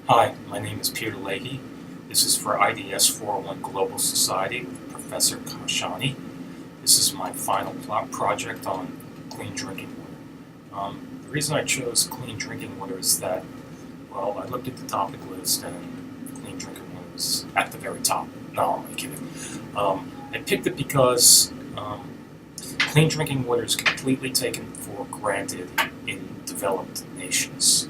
Hi, my name is Peter Leahy. This is for IDS 401 Global Society with Professor Kashani. This is my final project on clean drinking water. The reason I chose clean drinking water is that, well, I looked at the topic list and clean drinking water was at the very top. No, I'm kidding. I picked it because clean drinking water is completely taken for granted in developed nations.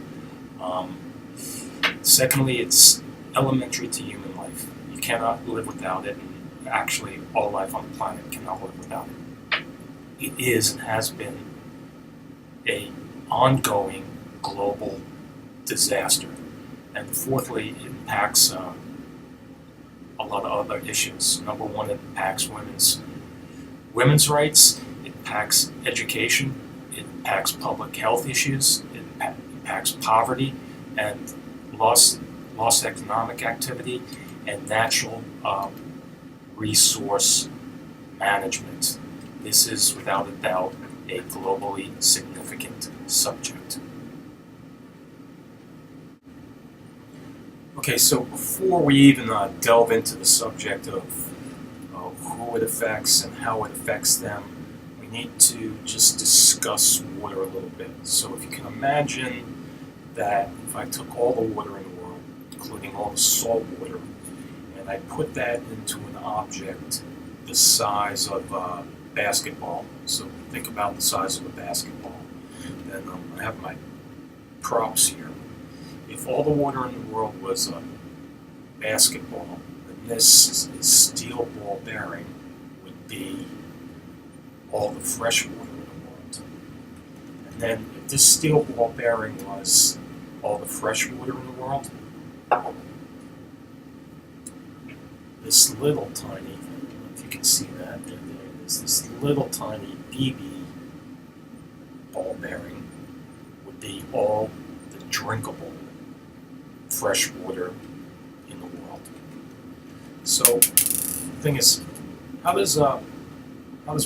Secondly, it's elementary to human life. You cannot live without it, and actually all life on the planet cannot live without it. It is and has been a ongoing global disaster. And fourthly, it impacts a lot of other issues. Number one, it impacts women's rights, it impacts education, it impacts public health issues, it impacts poverty, and lost economic activity, and natural resource management. This is without a doubt a globally significant subject. Okay, so before we even delve into the subject of who it affects and how it affects them, we need to just discuss water a little bit. So if you can imagine that if I took all the water in the world, including all the salt water, and I put that into an object the size of a basketball, so think about the size of a basketball, then I have my props here. If all the water in the world was a basketball, then this steel ball bearing would be all the fresh water in the world. And then if this steel ball bearing was all the fresh water in the world, this little tiny, I don't know if you can see that, there it is, this little tiny BB ball bearing would be all the drinkable fresh water in the world. So the thing is, how does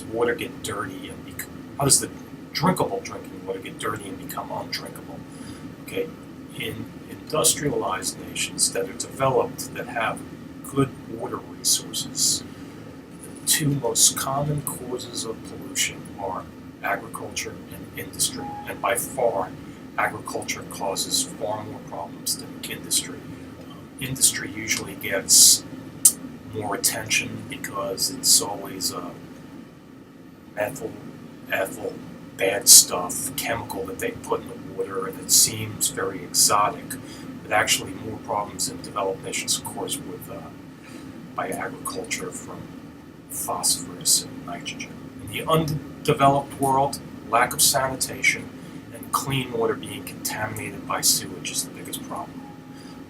water get dirty and how does the drinkable drinking water get dirty and become undrinkable? Okay, in industrialized nations that are developed, that have good water resources, the two most common causes of pollution are agriculture and industry. And by far, agriculture causes far more problems than industry. Industry usually gets more attention because it's always methyl, ethyl, bad stuff, chemical that they put in the water, and it seems very exotic, but actually more problems in developed nations, of course, with by agriculture from phosphorus and nitrogen. In the undeveloped world, lack of sanitation and clean water being contaminated by sewage is the biggest problem.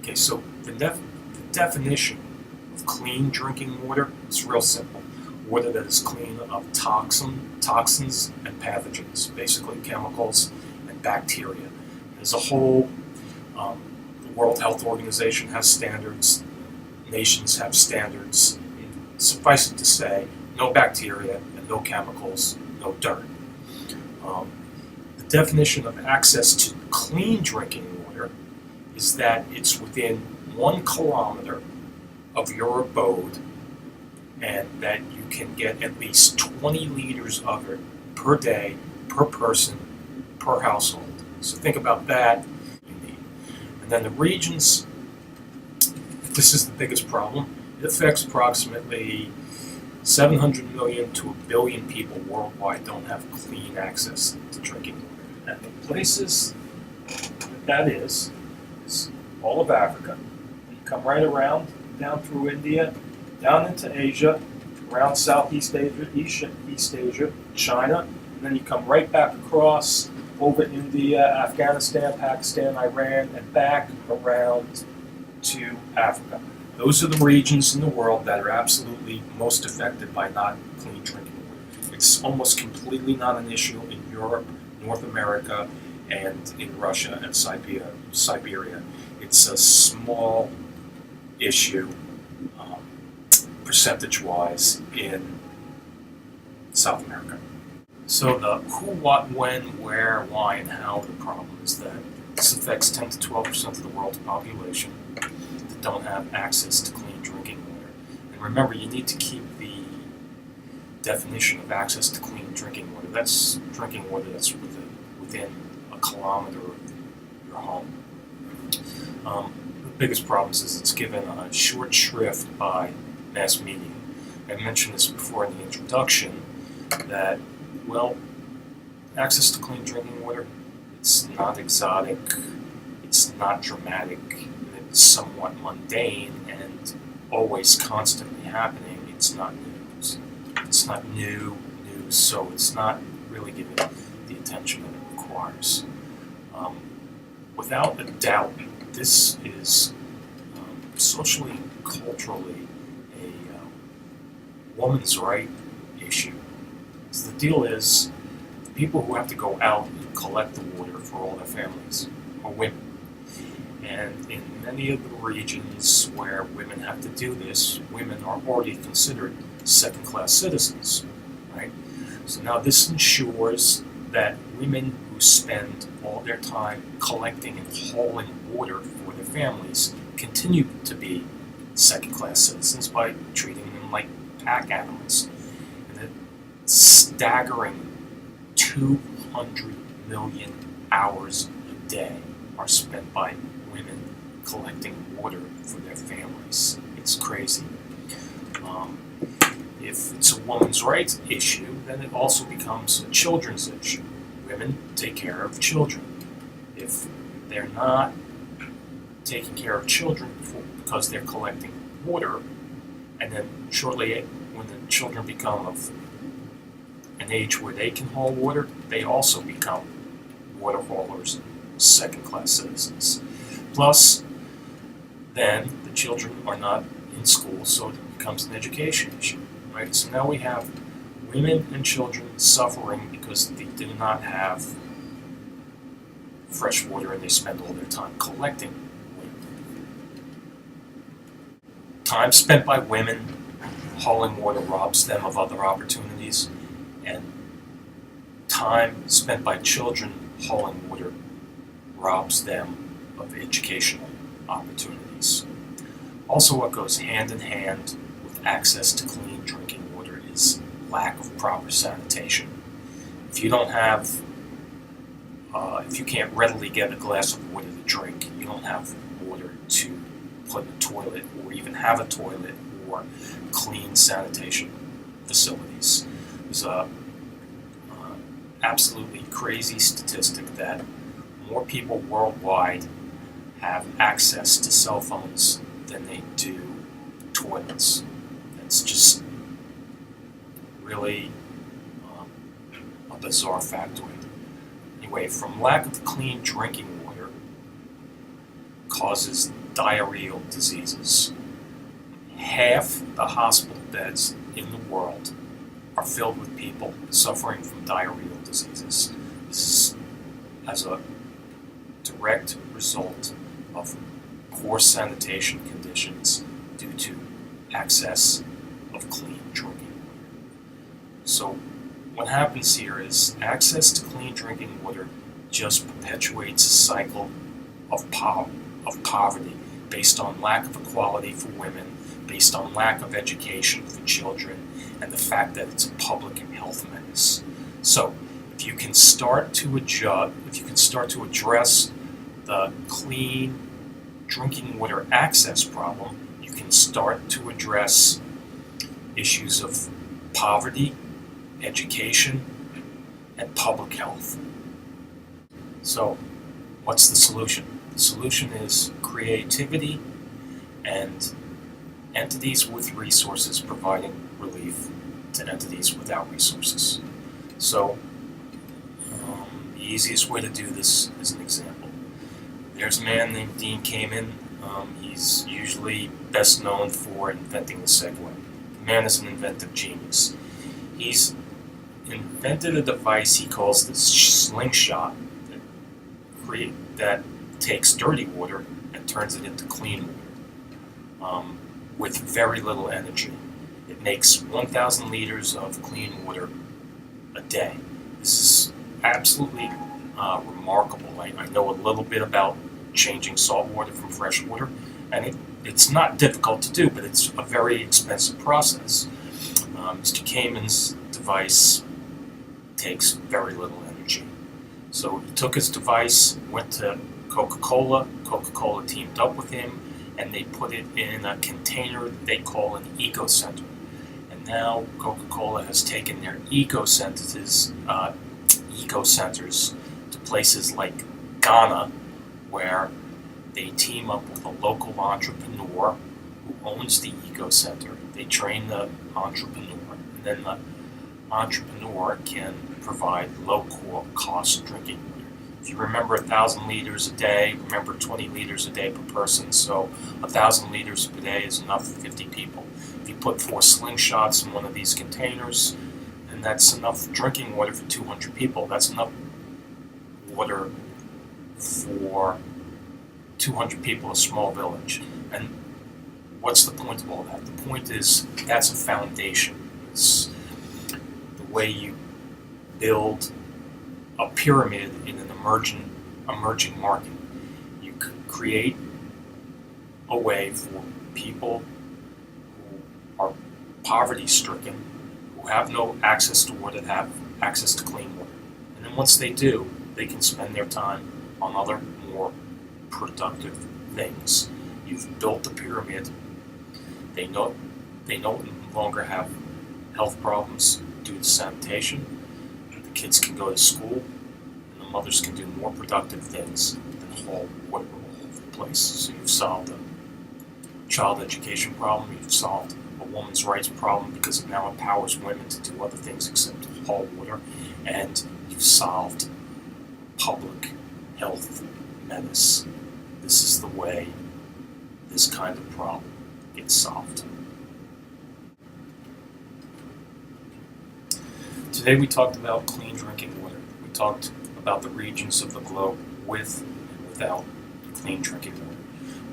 Okay, so the definition of clean drinking water is real simple. Water that is clean of toxins and pathogens, basically chemicals and bacteria. As a whole, the World Health Organization has standards, nations have standards. Suffice it to say, no bacteria and no chemicals, no dirt. The definition of access to clean drinking water is that it's within 1 kilometer of your abode, and that you can get at least 20 liters of it per day, per person, per household. So think about that. And then the regions, this is the biggest problem. It affects approximately 700 million to a billion people worldwide don't have clean access to drinking water. And the places that is all of Africa. You come right around, down through India, down into Asia, around Southeast Asia, East Asia, China, and then you come right back across over India, Afghanistan, Pakistan, Iran, and back around to Africa. Those are the regions in the world that are absolutely most affected by not clean drinking water. It's almost completely not an issue in Europe, North America, and in Russia and Siberia. It's a small issue percentage-wise in South America. So the who, what, when, where, why, and how of the problem is that This affects 10 to 12% of the world's population that don't have access to clean drinking water. And remember, you need to keep the definition of access to clean drinking water. That's drinking water that's within a kilometer of your home. The biggest problem is it's given a short shrift by mass media. I mentioned this before in the introduction that, well, access to clean drinking water, it's not exotic, it's not dramatic, it's somewhat mundane and always constantly happening. It's not news. It's not new news, so it's not really given the attention that it requires. Without a doubt, this is socially and culturally a woman's right issue. So the deal is, the people who have to go out and collect the water for all their families are women. And in many of the regions where women have to do this, women are already considered second-class citizens, right? So now this ensures that women who spend all their time collecting and hauling water for their families continue to be second-class citizens by treating them like pack animals. And a staggering 200 million hours a day are spent by women collecting water for their families. It's crazy. If it's a woman's rights issue, then it also becomes a children's issue. Women take care of children. If they're not taking care of children because they're collecting water, and then shortly when the children become of an age where they can haul water, they also become water haulers, second-class citizens. Plus, then the children are not in school, so it becomes an education issue, right? So now we have women and children suffering because they do not have fresh water and they spend all their time collecting water. Time spent by women hauling water robs them of other opportunities, and time spent by children hauling water robs them of educational opportunities. Also, what goes hand in hand with access to clean drinking water is lack of proper sanitation. If you don't have, if you can't readily get a glass of water to drink, you don't have water to put in a toilet or even have a toilet or clean sanitation facilities. There's a absolutely crazy statistic that more people worldwide have access to cell phones than they do toilets. It's just really a bizarre factoid. Anyway, from lack of clean drinking water causes diarrheal diseases. Half the hospital beds in the world are filled with people suffering from diarrheal diseases. This is as a direct result of poor sanitation conditions due to access of clean drinking water. So what happens here is access to clean drinking water just perpetuates a cycle of poverty based on lack of equality for women, based on lack of education for children, and the fact that it's a public health menace. So if you can start to address the clean drinking water access problem, you can start to address issues of poverty, education, and public health. So, what's the solution? The solution is creativity and entities with resources providing relief to entities without resources. So, the easiest way to do this is an example. There's a man named Dean Kamen. He's usually best known for inventing the Segway. The man is an inventive genius. He's invented a device he calls the slingshot that takes dirty water and turns it into clean water with very little energy. It makes 1,000 liters of clean water a day. This is absolutely remarkable. I know a little bit about changing salt water from fresh water, and it's not difficult to do, but it's a very expensive process. Mr. Kamen's device takes very little energy. So he took his device, went to Coca-Cola. Coca-Cola teamed up with him, and they put it in a container that they call an eco center. And now Coca-Cola has taken their eco centers to places like Ghana, where they team up with a local entrepreneur who owns the eco center. They train the entrepreneur, and then the entrepreneur can provide low-cost drinking water. If you remember 1,000 liters a day, remember 20 liters a day per person, so 1,000 liters per day is enough for 50 people. If you put 4 slingshots in one of these containers, then that's enough drinking water for 200 people. That's enough water for 200 people, a small village. And what's the point of all that? The point is that's a foundation. It's the way you build a pyramid in an emerging market. You create a way for people who are poverty-stricken, who have no access to water, to have access to clean water. And then once they do, they can spend their time on other, more productive things. You've built the pyramid. They no longer have health problems due to sanitation. The kids can go to school, and the mothers can do more productive things than haul water all over the place. So you've solved a child education problem. You've solved a woman's rights problem because it now empowers women to do other things except haul water, and you've solved public health menace. This is the way this kind of problem gets solved. Today we talked about clean drinking water. We talked about the regions of the globe with and without clean drinking water.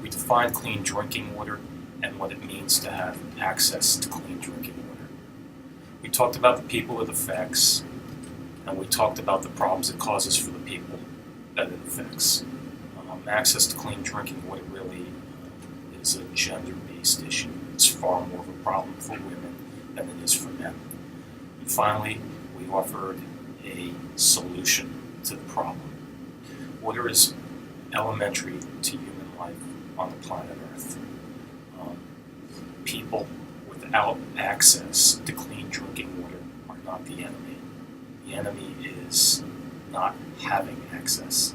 We defined clean drinking water and what it means to have access to clean drinking water. We talked about the people it affects, and we talked about the problems it causes for the people that it affects. Access to clean drinking water really is a gender-based issue. It's far more of a problem for women than it is for men. And finally, we offered a solution to the problem. Water is elementary to human life on the planet Earth. People without access to clean drinking water are not the enemy. The enemy is not having access.